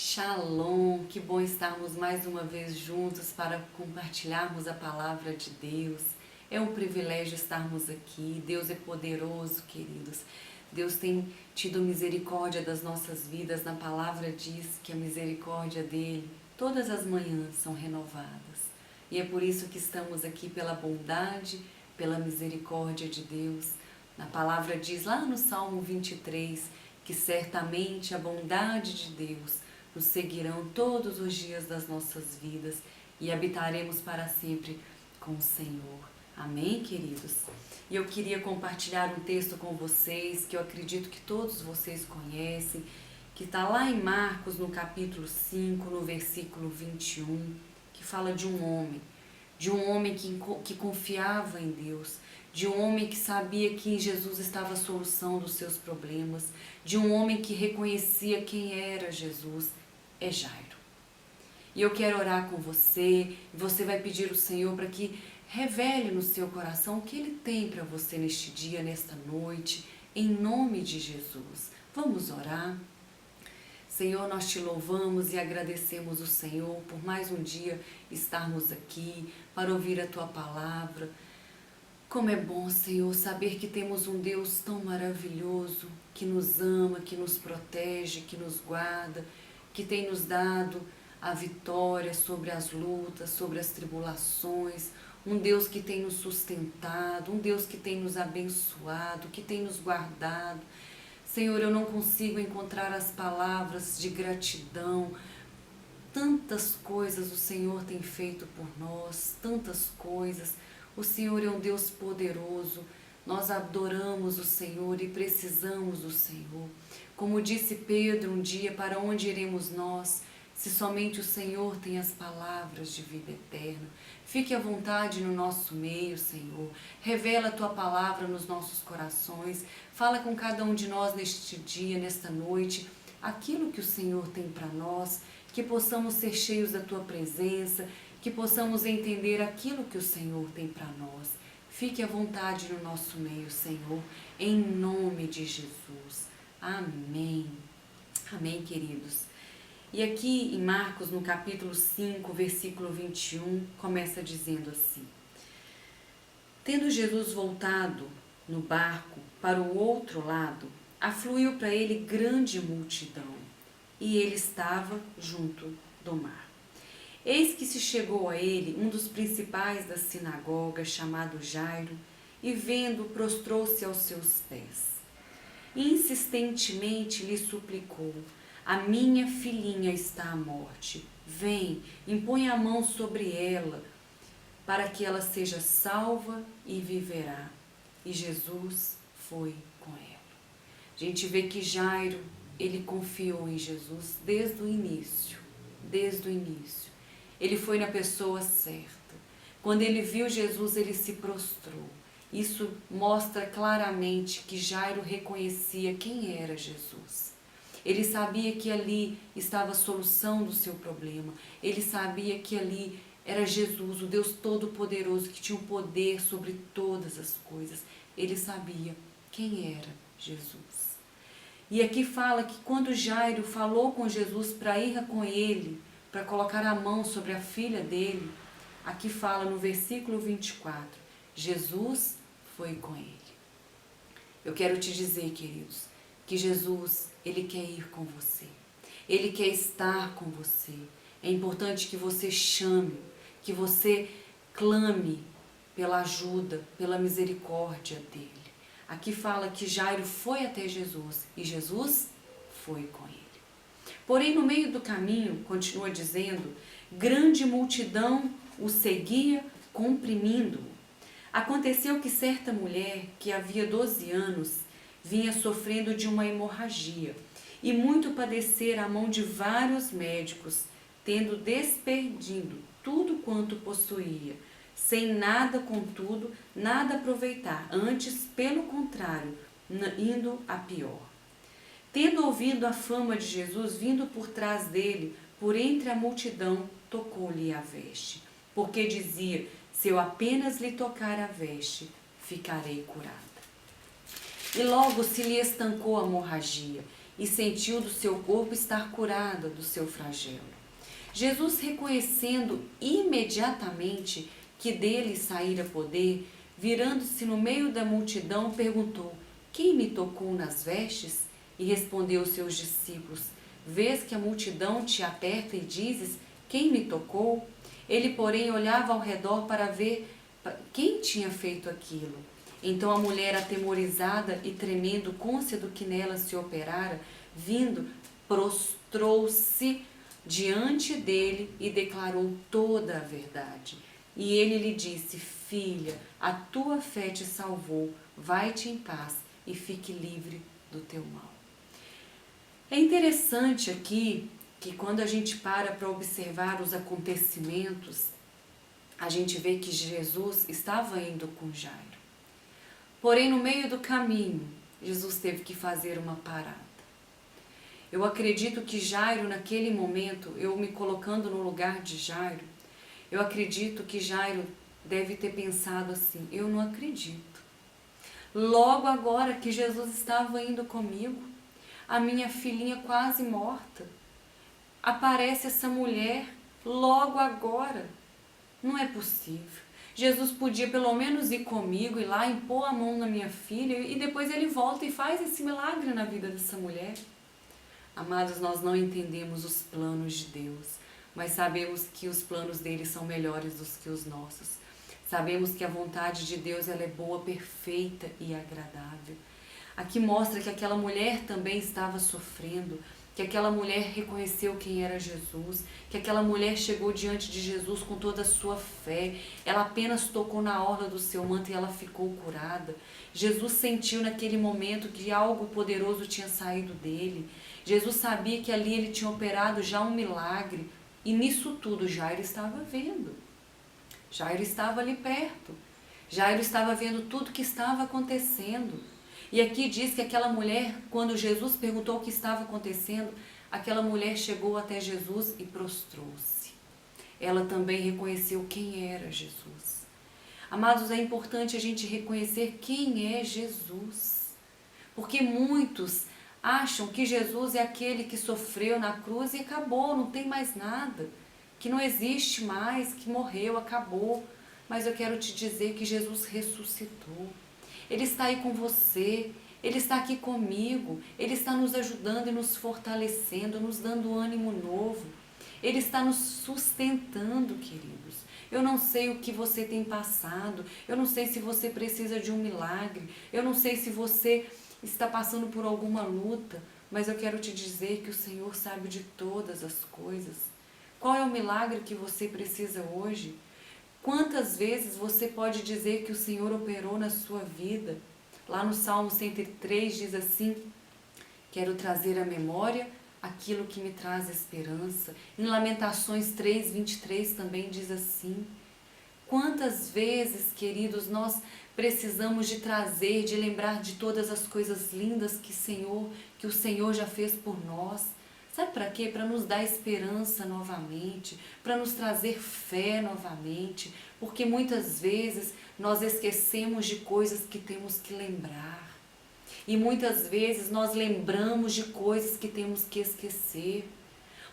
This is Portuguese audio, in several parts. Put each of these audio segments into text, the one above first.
Shalom, que bom estarmos mais uma vez juntos para compartilharmos a palavra de Deus. É um privilégio estarmos aqui. Deus é poderoso, queridos. Deus tem tido misericórdia das nossas vidas. Na palavra diz que a misericórdia dele todas as manhãs são renovadas. E é por isso que estamos aqui, pela bondade, pela misericórdia de Deus. Na palavra diz lá no Salmo 23 que certamente a bondade de Deus nos seguirão todos os dias das nossas vidas e habitaremos para sempre com o Senhor. Amém, queridos? E eu queria compartilhar um texto com vocês que eu acredito que todos vocês conhecem, que está lá em Marcos, no capítulo 5, no versículo 21, que fala de um homem que confiava em Deus, de um homem que sabia que em Jesus estava a solução dos seus problemas, de um homem que reconhecia quem era Jesus, é Jairo. E eu quero orar com você, e você vai pedir ao Senhor para que revele no seu coração o que Ele tem para você neste dia, nesta noite, em nome de Jesus. Vamos orar? Senhor, nós te louvamos e agradecemos o Senhor por mais um dia estarmos aqui para ouvir a Tua palavra. Como é bom, Senhor, saber que temos um Deus tão maravilhoso, que nos ama, que nos protege, que nos guarda, que tem nos dado a vitória sobre as lutas, sobre as tribulações, um Deus que tem nos sustentado, um Deus que tem nos abençoado, que tem nos guardado. Senhor, eu não consigo encontrar as palavras de gratidão. Tantas coisas o Senhor tem feito por nós, tantas coisas. O Senhor é um Deus poderoso. Nós adoramos o Senhor e precisamos do Senhor. Como disse Pedro um dia, para onde iremos nós, se somente o Senhor tem as palavras de vida eterna? Fique à vontade no nosso meio, Senhor. Revela a Tua palavra nos nossos corações. Fala com cada um de nós neste dia, nesta noite, aquilo que o Senhor tem para nós, que possamos ser cheios da Tua presença, que possamos entender aquilo que o Senhor tem para nós. Fique à vontade no nosso meio, Senhor, em nome de Jesus. Amém. Amém, queridos. E aqui em Marcos, no capítulo 5, versículo 21, começa dizendo assim: Tendo Jesus voltado no barco para o outro lado, afluiu para ele grande multidão, e ele estava junto do mar. Eis que se chegou a ele um dos principais da sinagoga, chamado Jairo, e vendo, prostrou-se aos seus pés. E insistentemente lhe suplicou: A minha filhinha está à morte. Vem, impõe a mão sobre ela, para que ela seja salva e viverá. E Jesus foi com ela. A gente vê que Jairo, ele confiou em Jesus desde o início. Desde o início. Ele foi na pessoa certa. Quando ele viu Jesus, ele se prostrou. Isso mostra claramente que Jairo reconhecia quem era Jesus. Ele sabia que ali estava a solução do seu problema. Ele sabia que ali era Jesus, o Deus Todo-Poderoso, que tinha o poder sobre todas as coisas. Ele sabia quem era Jesus. E aqui fala que quando Jairo falou com Jesus para ir com ele, para colocar a mão sobre a filha dele, aqui fala no versículo 24, Jesus foi com ele. Eu quero te dizer, queridos, que Jesus, Ele quer ir com você. Ele quer estar com você. É importante que você chame, que você clame pela ajuda, pela misericórdia dEle. Aqui fala que Jairo foi até Jesus e Jesus foi com ele. Porém, no meio do caminho, continua dizendo, grande multidão o seguia, comprimindo-o. Aconteceu que certa mulher, que havia 12 anos, vinha sofrendo de uma hemorragia, e muito padecera à mão de vários médicos, tendo desperdido tudo quanto possuía, sem nada, contudo, nada aproveitar, antes, pelo contrário, indo a pior. Tendo ouvido a fama de Jesus vindo por trás dele, por entre a multidão, tocou-lhe a veste, porque dizia: se eu apenas lhe tocar a veste, ficarei curada. E logo se lhe estancou a hemorragia, e sentiu do seu corpo estar curada do seu flagelo. Jesus, reconhecendo imediatamente que dele saíra poder, virando-se no meio da multidão, perguntou: quem me tocou nas vestes? E respondeu aos seus discípulos: vês que a multidão te aperta e dizes: quem me tocou? Ele, porém, olhava ao redor para ver quem tinha feito aquilo. Então a mulher, atemorizada e tremendo, cônscia do que nela se operara, vindo, prostrou-se diante dele e declarou toda a verdade. E ele lhe disse: filha, a tua fé te salvou, vai-te em paz e fique livre do teu mal. É interessante aqui que quando a gente para observar os acontecimentos, a gente vê que Jesus estava indo com Jairo. Porém, no meio do caminho, Jesus teve que fazer uma parada. Eu acredito que Jairo, naquele momento, eu me colocando no lugar de Jairo, eu acredito que Jairo deve ter pensado assim: eu não acredito. Logo agora que Jesus estava indo comigo, a minha filhinha quase morta, aparece essa mulher logo agora. Não é possível. Jesus podia pelo menos ir comigo, ir lá, impor a mão na minha filha e depois ele volta e faz esse milagre na vida dessa mulher. Amados, nós não entendemos os planos de Deus, mas sabemos que os planos dele são melhores do que os nossos. Sabemos que a vontade de Deus ela é boa, perfeita e agradável. Aqui mostra que aquela mulher também estava sofrendo, que aquela mulher reconheceu quem era Jesus, que aquela mulher chegou diante de Jesus com toda a sua fé. Ela apenas tocou na orla do seu manto e ela ficou curada. Jesus sentiu naquele momento que algo poderoso tinha saído dele. Jesus sabia que ali ele tinha operado já um milagre. E nisso tudo Jairo estava vendo. Jairo estava ali perto. Jairo estava vendo tudo que estava acontecendo. E aqui diz que aquela mulher, quando Jesus perguntou o que estava acontecendo, aquela mulher chegou até Jesus e prostrou-se. Ela também reconheceu quem era Jesus. Amados, é importante a gente reconhecer quem é Jesus. Porque muitos acham que Jesus é aquele que sofreu na cruz e acabou, não tem mais nada. Que não existe mais, que morreu, acabou. Mas eu quero te dizer que Jesus ressuscitou. Ele está aí com você, Ele está aqui comigo, Ele está nos ajudando e nos fortalecendo, nos dando ânimo novo. Ele está nos sustentando, queridos. Eu não sei o que você tem passado, eu não sei se você precisa de um milagre, eu não sei se você está passando por alguma luta, mas eu quero te dizer que o Senhor sabe de todas as coisas. Qual é o milagre que você precisa hoje? Quantas vezes você pode dizer que o Senhor operou na sua vida? Lá no Salmo 103 diz assim: quero trazer à memória aquilo que me traz esperança. Em Lamentações 3:23 também diz assim. Quantas vezes, queridos, nós precisamos de trazer, de lembrar de todas as coisas lindas que o Senhor já fez por nós. Sabe para quê? Para nos dar esperança novamente, para nos trazer fé novamente, porque muitas vezes nós esquecemos de coisas que temos que lembrar. E muitas vezes nós lembramos de coisas que temos que esquecer.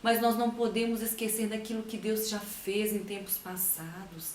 Mas nós não podemos esquecer daquilo que Deus já fez em tempos passados,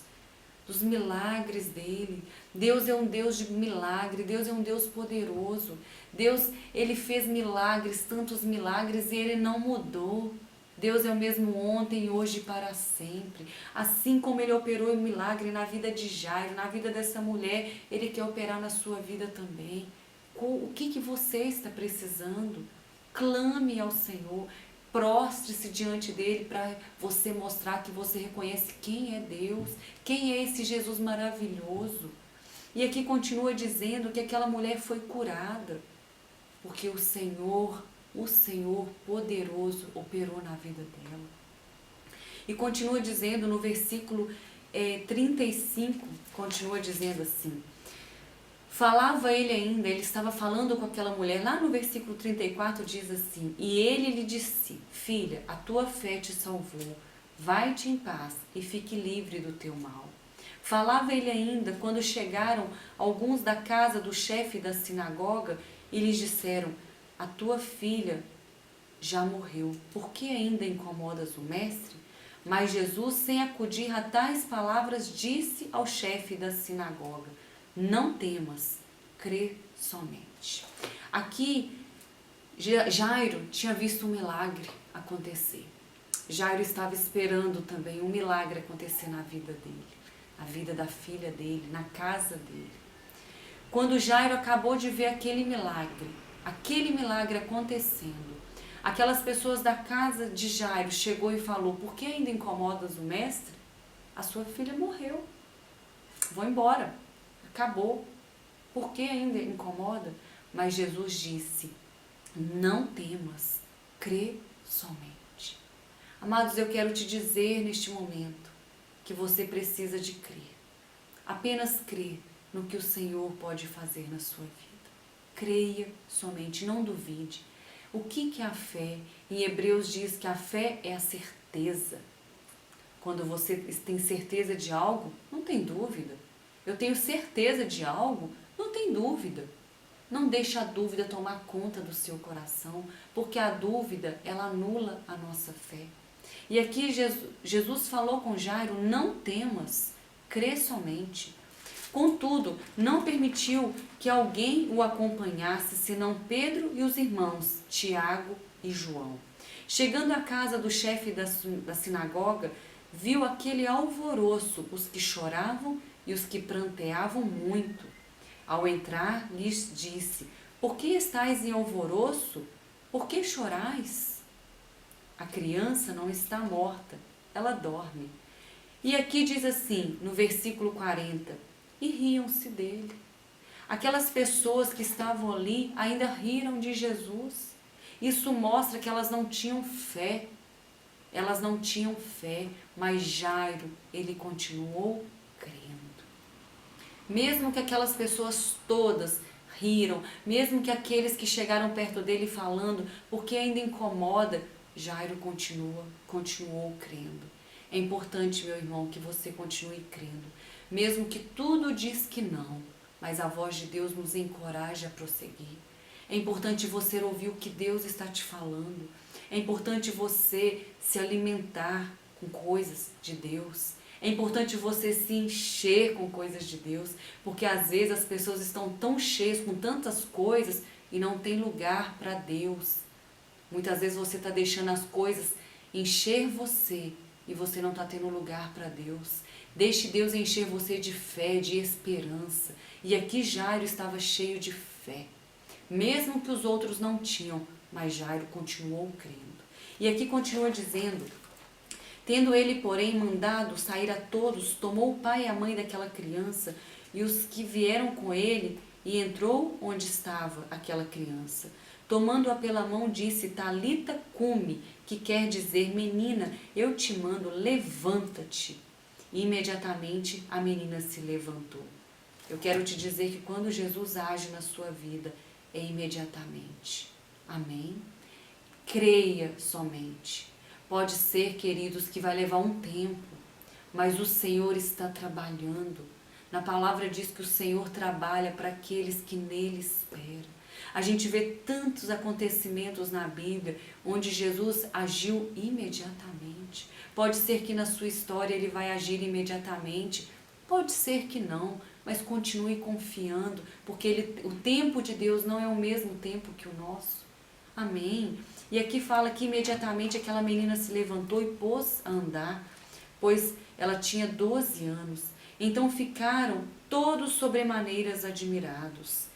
dos milagres dele. Deus é um Deus de milagre, Deus é um Deus poderoso. Deus, ele fez milagres, tantos milagres, e ele não mudou. Deus é o mesmo ontem, hoje e para sempre. Assim como ele operou um milagre na vida de Jairo, na vida dessa mulher, ele quer operar na sua vida também. O que você está precisando? Clame ao Senhor. Prostre-se diante dele para você mostrar que você reconhece quem é Deus, quem é esse Jesus maravilhoso. E aqui continua dizendo que aquela mulher foi curada, porque o Senhor poderoso operou na vida dela. E continua dizendo no versículo 35, continua dizendo assim: falava ele ainda, ele estava falando com aquela mulher, lá no versículo 34 diz assim: e ele lhe disse: filha, a tua fé te salvou, vai-te em paz e fique livre do teu mal. Falava ele ainda quando chegaram alguns da casa do chefe da sinagoga e lhes disseram: a tua filha já morreu. Por que ainda incomodas o mestre? Mas Jesus, sem acudir a tais palavras, disse ao chefe da sinagoga: não temas, crê somente. Aqui, Jairo tinha visto um milagre acontecer. Jairo estava esperando também um milagre acontecer na vida dele, a vida da filha dele, na casa dele. Quando Jairo acabou de ver aquele milagre acontecendo, aquelas pessoas da casa de Jairo chegou e falou: por que ainda incomodas o mestre? A sua filha morreu. Vou embora. Acabou. Por que ainda incomoda? Mas Jesus disse: não temas, crê somente. Amados, eu quero te dizer neste momento que você precisa de crer. Apenas crer no que o Senhor pode fazer na sua vida. Creia somente, não duvide. O que é a fé? Em Hebreus diz que a fé é a certeza. Quando você tem certeza de algo, não tem dúvida. Eu tenho certeza de algo, não tem dúvida. Não deixe a dúvida tomar conta do seu coração, porque a dúvida, ela anula a nossa fé. E aqui Jesus falou com Jairo: não temas, crê somente. Contudo, não permitiu que alguém o acompanhasse, senão Pedro e os irmãos, Tiago e João. Chegando à casa do chefe da sinagoga, viu aquele alvoroço, os que choravam e os que pranteavam muito. Ao entrar, lhes disse: por que estáis em alvoroço? Por que chorais? A criança não está morta, ela dorme. E aqui diz assim, no versículo 40, e riam-se dele. Aquelas pessoas que estavam ali ainda riram de Jesus. Isso mostra que elas não tinham fé. Elas não tinham fé, mas Jairo, ele continuou crendo. Mesmo que aquelas pessoas todas riram, mesmo que aqueles que chegaram perto dele falando, porque ainda incomoda, Jairo continuou crendo. É importante, meu irmão, que você continue crendo. Mesmo que tudo diz que não, mas a voz de Deus nos encoraja a prosseguir. É importante você ouvir o que Deus está te falando. É importante você se alimentar com coisas de Deus. É importante você se encher com coisas de Deus, porque às vezes as pessoas estão tão cheias com tantas coisas e não tem lugar para Deus. Muitas vezes você está deixando as coisas encher você e você não está tendo lugar para Deus. Deixe Deus encher você de fé, de esperança. E aqui Jairo estava cheio de fé. Mesmo que os outros não tinham, mas Jairo continuou crendo. E aqui continua dizendo: tendo ele, porém, mandado sair a todos, tomou o pai e a mãe daquela criança e os que vieram com ele e entrou onde estava aquela criança. Tomando-a pela mão, disse: Talita cumi, que quer dizer: menina, eu te mando, levanta-te. E imediatamente a menina se levantou. Eu quero te dizer que quando Jesus age na sua vida, é imediatamente. Amém? Creia somente. Pode ser, queridos, que vai levar um tempo, mas o Senhor está trabalhando. Na palavra diz que o Senhor trabalha para aqueles que nele esperam. A gente vê tantos acontecimentos na Bíblia onde Jesus agiu imediatamente. Pode ser que na sua história ele vai agir imediatamente, pode ser que não, mas continue confiando, porque o tempo de Deus não é o mesmo tempo que o nosso. Amém? E aqui fala que imediatamente aquela menina se levantou e pôs a andar, pois ela tinha 12 anos. Então ficaram todos sobremaneiras admirados.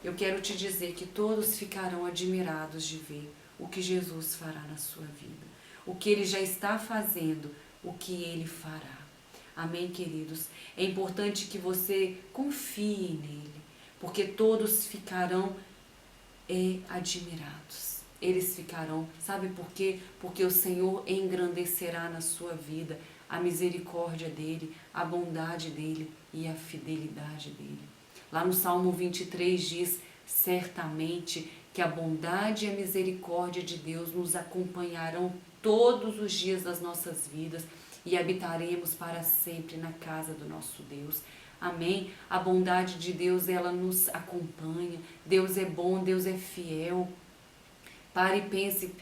Eu quero te dizer que todos ficarão admirados de ver o que Jesus fará na sua vida, o que Ele já está fazendo, o que Ele fará. Amém, queridos? É importante que você confie nele, porque todos ficarão admirados. Eles ficarão, sabe por quê? Porque o Senhor engrandecerá na sua vida a misericórdia dEle, a bondade dEle e a fidelidade dEle. Lá no Salmo 23 diz: certamente que a bondade e a misericórdia de Deus nos acompanharão todos os dias das nossas vidas e habitaremos para sempre na casa do nosso Deus. Amém? A bondade de Deus, ela nos acompanha. Deus é bom, Deus é fiel. Pare e pense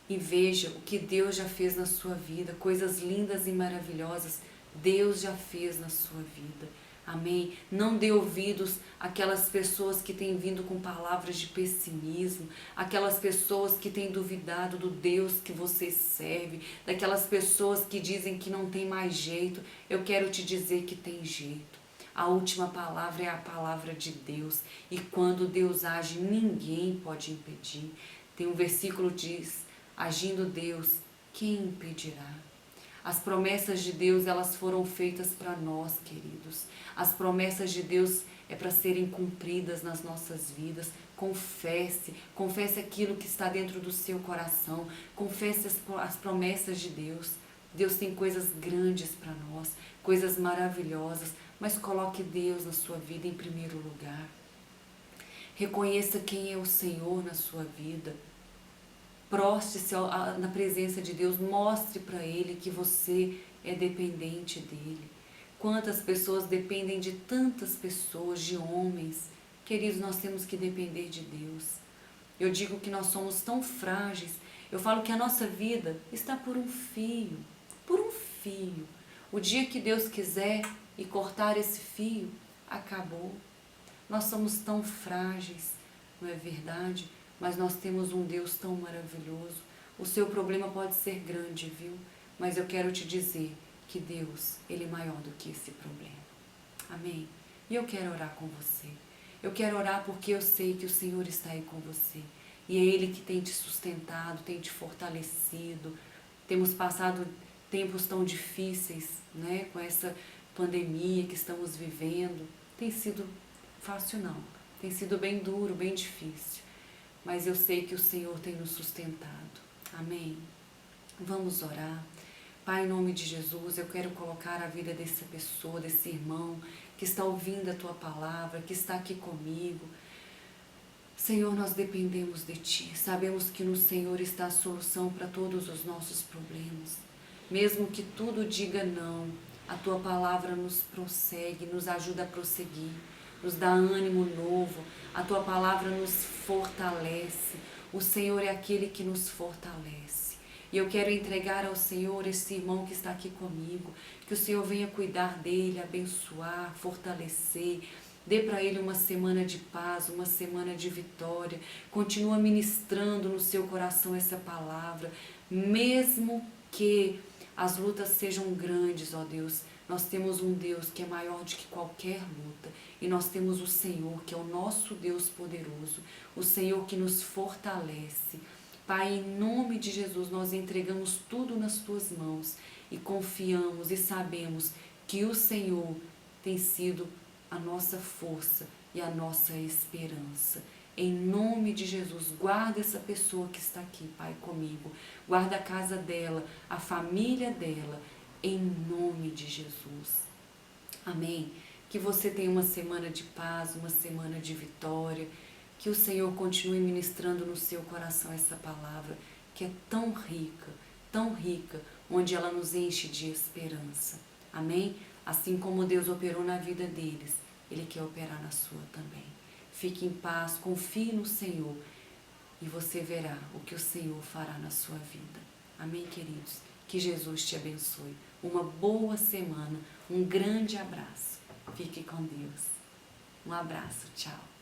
e veja o que Deus já fez na sua vida, coisas lindas e maravilhosas Deus já fez na sua vida. Amém? Não dê ouvidos àquelas pessoas que têm vindo com palavras de pessimismo, aquelas pessoas que têm duvidado do Deus que você serve, daquelas pessoas que dizem que não tem mais jeito. Eu quero te dizer que tem jeito. A última palavra é a palavra de Deus. E quando Deus age, ninguém pode impedir. Tem um versículo que diz, agindo Deus, quem impedirá? As promessas de Deus, elas foram feitas para nós, queridos. As promessas de Deus é para serem cumpridas nas nossas vidas. Confesse aquilo que está dentro do seu coração. Confesse as promessas de Deus. Deus tem coisas grandes para nós, coisas maravilhosas, mas coloque Deus na sua vida em primeiro lugar. Reconheça quem é o Senhor na sua vida. Proste-se na presença de Deus, mostre para Ele que você é dependente dEle. Quantas pessoas dependem de tantas pessoas, de homens. Queridos, nós temos que depender de Deus. Eu digo que nós somos tão frágeis, eu falo que a nossa vida está por um fio, por um fio. O dia que Deus quiser e cortar esse fio, acabou. Nós somos tão frágeis, não é verdade? Mas nós temos um Deus tão maravilhoso. O seu problema pode ser grande, viu? Mas eu quero te dizer que Deus, Ele é maior do que esse problema. Amém? E eu quero orar com você. Eu quero orar porque eu sei que o Senhor está aí com você. E é Ele que tem te sustentado, tem te fortalecido. Temos passado tempos tão difíceis, né? Com essa pandemia que estamos vivendo. Tem sido fácil não. Tem sido bem duro, bem difícil. Mas eu sei que o Senhor tem nos sustentado. Amém? Vamos orar. Pai, em nome de Jesus, eu quero colocar a vida dessa pessoa, desse irmão que está ouvindo a Tua palavra, que está aqui comigo. Senhor, nós dependemos de Ti. Sabemos que no Senhor está a solução para todos os nossos problemas. Mesmo que tudo diga não, a Tua palavra nos prossegue, nos ajuda a prosseguir, nos dá ânimo novo. A Tua palavra nos fortalece. O Senhor é aquele que nos fortalece. E eu quero entregar ao Senhor esse irmão que está aqui comigo. Que o Senhor venha cuidar dele, abençoar, fortalecer. Dê para ele uma semana de paz, uma semana de vitória. Continua ministrando no seu coração essa palavra. Mesmo que as lutas sejam grandes, ó Deus, nós temos um Deus que é maior do que qualquer luta. E nós temos o Senhor, que é o nosso Deus poderoso. O Senhor que nos fortalece. Pai, em nome de Jesus, nós entregamos tudo nas Tuas mãos. E confiamos e sabemos que o Senhor tem sido a nossa força e a nossa esperança. Em nome de Jesus, guarda essa pessoa que está aqui, Pai, comigo. Guarda a casa dela, a família dela. Em nome de Jesus. Amém? Que você tenha uma semana de paz, uma semana de vitória. Que o Senhor continue ministrando no seu coração essa palavra, que é tão rica, onde ela nos enche de esperança. Amém? Assim como Deus operou na vida deles, Ele quer operar na sua também. Fique em paz, confie no Senhor e você verá o que o Senhor fará na sua vida. Amém, queridos? Que Jesus te abençoe. Uma boa semana, um grande abraço. Fique com Deus. Um abraço, tchau.